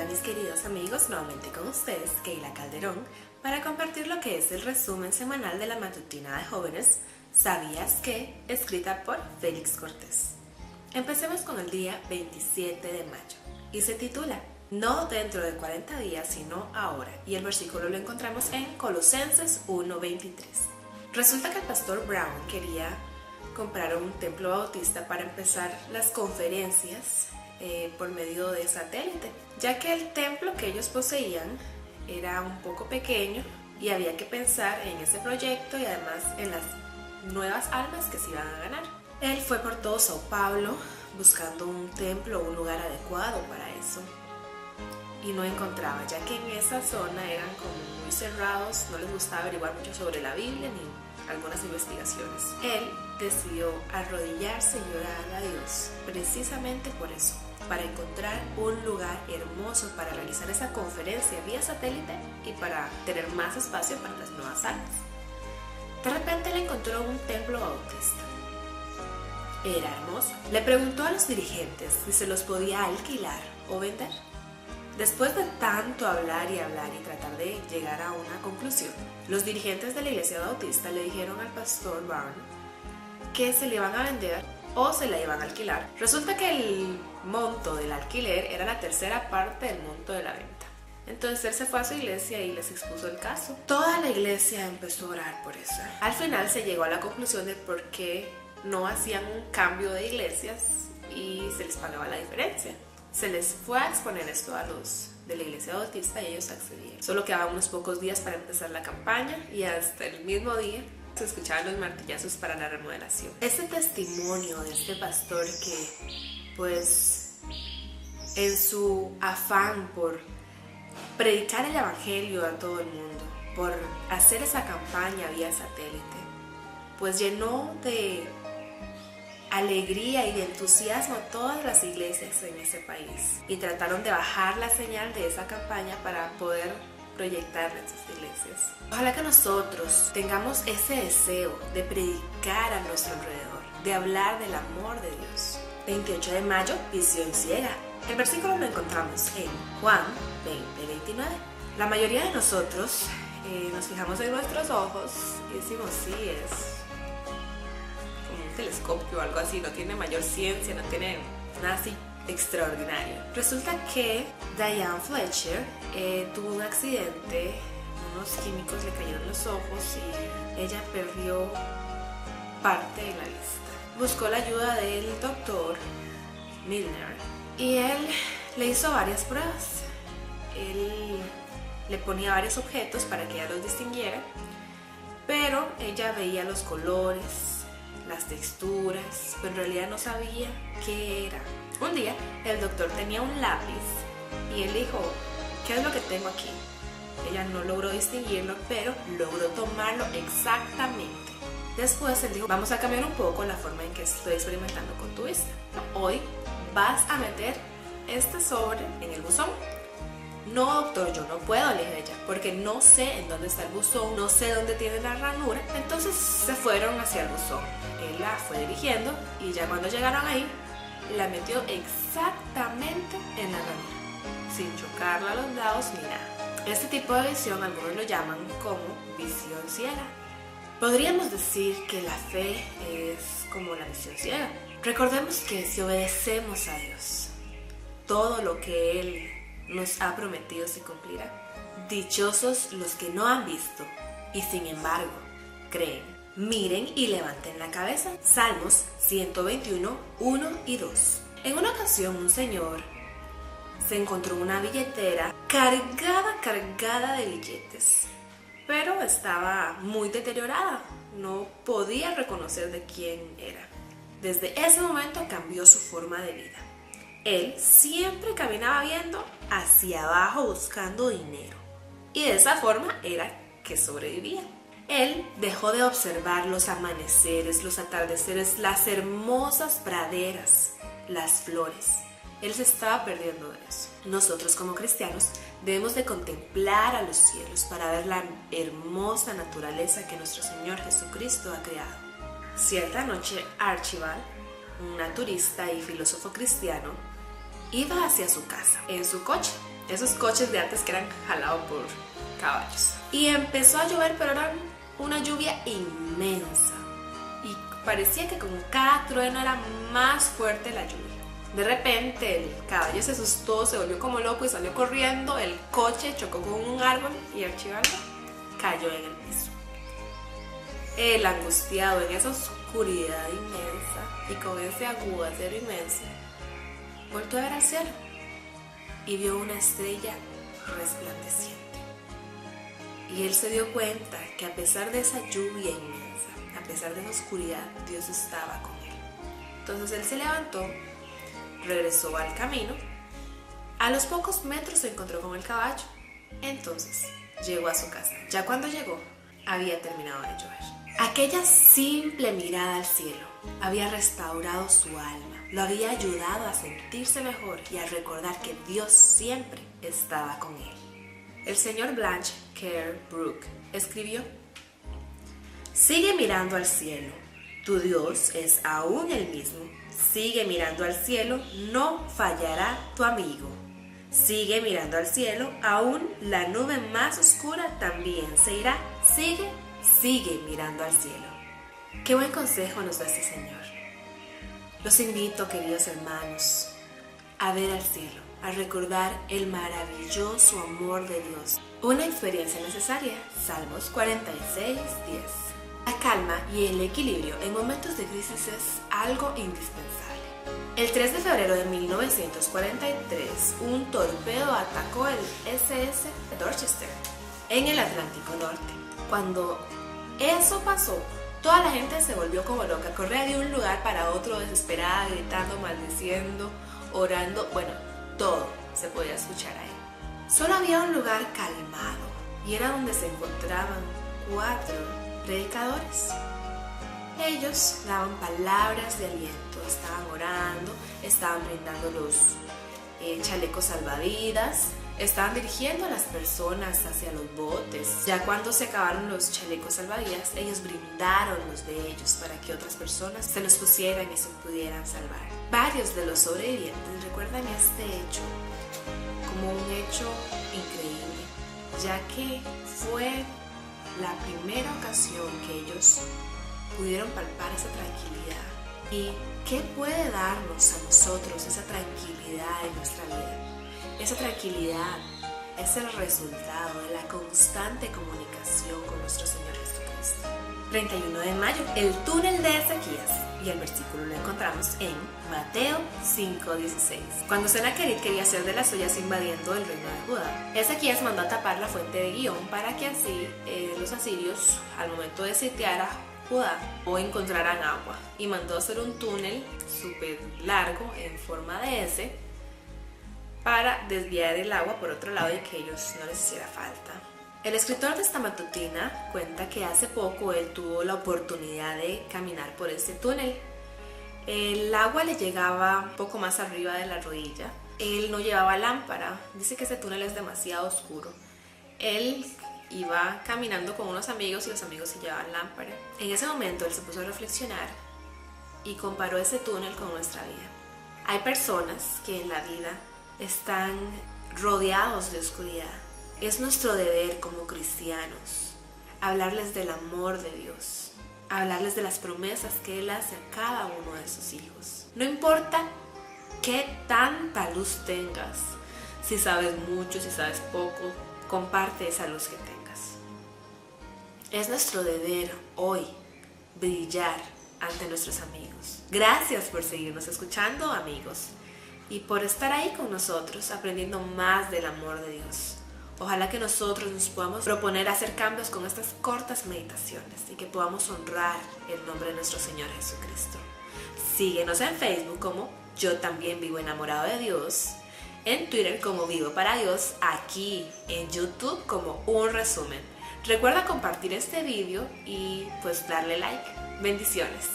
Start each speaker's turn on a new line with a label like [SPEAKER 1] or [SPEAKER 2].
[SPEAKER 1] Hola mis queridos amigos, nuevamente con ustedes, Keila Calderón, para compartir lo que es el resumen semanal de la matutina de jóvenes ¿Sabías qué?, escrita por Félix Cortés. Empecemos con el día 27 de mayo y se titula No dentro de 40 días, sino ahora, y el versículo lo encontramos en Colosenses 1:23. Resulta que el pastor Brown quería comprar un templo bautista para empezar las conferencias por medio de satélite, ya que el templo que ellos poseían era un poco pequeño y había que pensar en ese proyecto y además en las nuevas almas que se iban a ganar. Él fue por todo Sao Paulo buscando un templo o un lugar adecuado para eso y no encontraba, ya que en esa zona eran como muy cerrados, no les gustaba averiguar mucho sobre la Biblia ni algunas investigaciones. Él decidió arrodillarse y orar a Dios precisamente por eso, para encontrar un lugar hermoso para realizar esa conferencia vía satélite y para tener más espacio para las nuevas almas. De repente le encontró un templo bautista. Era hermoso. Le preguntó a los dirigentes si se los podía alquilar o vender. Después de tanto hablar y tratar de llegar a una conclusión, los dirigentes de la iglesia bautista le dijeron al pastor Brown que se le iban a vender o se la iban a alquilar. Resulta que el monto del alquiler era la tercera parte del monto de la venta. Entonces él se fue a su iglesia y les expuso el caso. Toda la iglesia empezó a orar por eso. Al final se llegó a la conclusión de por qué no hacían un cambio de iglesias y se les pagaba la diferencia. Se les fue a exponer esto a los de la iglesia bautista y ellos accedieron. Solo quedaban unos pocos días para empezar la campaña y hasta el mismo día se escuchaban los martillazos para la remodelación. Este testimonio de este pastor que, pues, en su afán por predicar el evangelio a todo el mundo, por hacer esa campaña vía satélite, pues llenó de alegría y de entusiasmo a todas las iglesias en ese país y trataron de bajar la señal de esa campaña para poder proyectar en sus iglesias. Ojalá que nosotros tengamos ese deseo de predicar a nuestro alrededor, de hablar del amor de Dios. 28 de mayo, visión ciega. El versículo lo encontramos en Juan 20:29. La mayoría de nosotros nos fijamos en nuestros ojos y decimos, sí, es como un telescopio o algo así, no tiene mayor ciencia, no tiene nada así extraordinario. Resulta que Diane Fletcher tuvo un accidente, unos químicos le cayeron en los ojos y ella perdió parte de la vista. Buscó la ayuda del doctor Milner y él le hizo varias pruebas. Él le ponía varios objetos para que ella los distinguiera, pero ella veía los colores, las texturas, pero en realidad no sabía qué era. Un día el doctor tenía un lápiz y él dijo, ¿qué es lo que tengo aquí? Ella no logró distinguirlo, pero logró tomarlo exactamente. Después él dijo, vamos a cambiar un poco la forma en que estoy experimentando con tu vista. Hoy vas a meter este sobre en el buzón. No, doctor, yo no puedo, le dije ella, porque no sé en dónde está el buzón, no sé dónde tiene la ranura. Entonces se fueron hacia el buzón. Él la fue dirigiendo y ya cuando llegaron ahí, la metió exactamente en la ranura, sin chocarla a los lados ni nada. Este tipo de visión algunos lo llaman como visión ciega. Podríamos decir que la fe es como la visión ciega. Recordemos que si obedecemos a Dios, todo lo que Él nos ha prometido se cumplirá. Dichosos los que no han visto y sin embargo creen. Miren y levanten la cabeza. Salmos 121, 1 y 2. En una ocasión un señor se encontró una billetera cargada de billetes, pero estaba muy deteriorada. No podía reconocer de quién era. Desde ese momento cambió su forma de vida. Él siempre caminaba viendo hacia abajo buscando dinero y de esa forma era que sobrevivía. Él dejó de observar los amaneceres, los atardeceres, las hermosas praderas, las flores. Él se estaba perdiendo de eso. Nosotros como cristianos debemos de contemplar a los cielos para ver la hermosa naturaleza que nuestro Señor Jesucristo ha creado. Cierta noche Archibald, un naturista y filósofo cristiano, iba hacia su casa en su coche esos coches de antes que eran jalados por caballos. Y empezó a llover, pero era una lluvia inmensa. Y parecía que con cada trueno era más fuerte la lluvia. De repente el caballo se asustó, se volvió como loco y salió corriendo. El coche chocó con un árbol y Archibaldo cayó en el piso. El angustiado en esa oscuridad inmensa y con ese aguacero inmenso, volvió a ver al cielo y vio una estrella resplandeciente. Y él se dio cuenta que a pesar de esa lluvia inmensa, a pesar de la oscuridad, Dios estaba con él. Entonces él se levantó, regresó al camino. A los pocos metros se encontró con el caballo. Entonces llegó a su casa. Ya cuando llegó, había terminado de llover. Aquella simple mirada al cielo había restaurado su alma, lo había ayudado a sentirse mejor y a recordar que Dios siempre estaba con él. El señor Blanche Kerr Brooke escribió: sigue mirando al cielo, tu Dios es aún el mismo. Sigue mirando al cielo, no fallará tu amigo. Sigue mirando al cielo, aún la nube más oscura también se irá. Sigue mirando al cielo. Qué buen consejo nos da este Señor. Los invito, queridos hermanos, a ver al cielo, a recordar el maravilloso amor de Dios. Una experiencia necesaria. Salmos 46:10. La calma y el equilibrio en momentos de crisis es algo indispensable. El 3 de febrero de 1943, un torpedo atacó el SS Dorchester en el Atlántico Norte. Cuando eso pasó, toda la gente se volvió como loca, corría de un lugar para otro desesperada, gritando, maldiciendo, orando, bueno, todo se podía escuchar ahí. Solo había un lugar calmado y era donde se encontraban 4 predicadores. Ellos daban palabras de aliento, estaban orando, estaban brindando los chalecos salvavidas, estaban dirigiendo a las personas hacia los botes. Ya cuando se acabaron los chalecos salvavidas, ellos brindaron los de ellos para que otras personas se los pusieran y se pudieran salvar. Varios de los sobrevivientes recuerdan este hecho como un hecho increíble, ya que fue la primera ocasión que ellos pudieron palpar esa tranquilidad. ¿Y qué puede darnos a nosotros esa tranquilidad en nuestra vida? Esa tranquilidad es el resultado de la constante comunicación con nuestro Señor Jesucristo. 31 de mayo, el túnel de Ezequías, y el versículo lo encontramos en Mateo 5:16. Cuando Sennacherib quería hacer de las suyas invadiendo el reino de Judá, Ezequías mandó a tapar la fuente de Gihón para que así los asirios, al momento de sitiar a Judá, o encontraran agua, y mandó hacer un túnel súper largo en forma de S para desviar el agua por otro lado y que ellos no les hiciera falta. El escritor de esta matutina cuenta que hace poco él tuvo la oportunidad de caminar por este túnel. El agua le llegaba un poco más arriba de la rodilla. Él no llevaba lámpara, dice que ese túnel es demasiado oscuro. Él iba caminando con unos amigos y los amigos se llevaban lámpara. En ese momento él se puso a reflexionar y comparó ese túnel con nuestra vida. Hay personas que en la vida están rodeados de oscuridad. Es nuestro deber como cristianos hablarles del amor de Dios, hablarles de las promesas que Él hace a cada uno de sus hijos. No importa qué tanta luz tengas, si sabes mucho, si sabes poco, comparte esa luz que tengas. Es nuestro deber hoy brillar ante nuestros amigos. Gracias por seguirnos escuchando, amigos, y por estar ahí con nosotros aprendiendo más del amor de Dios. Ojalá que nosotros nos podamos proponer hacer cambios con estas cortas meditaciones y que podamos honrar el nombre de nuestro Señor Jesucristo. Síguenos en Facebook como Yo También Vivo Enamorado de Dios, en Twitter como Vivo para Dios, aquí en YouTube como Un Resumen. Recuerda compartir este vídeo y pues darle like. Bendiciones.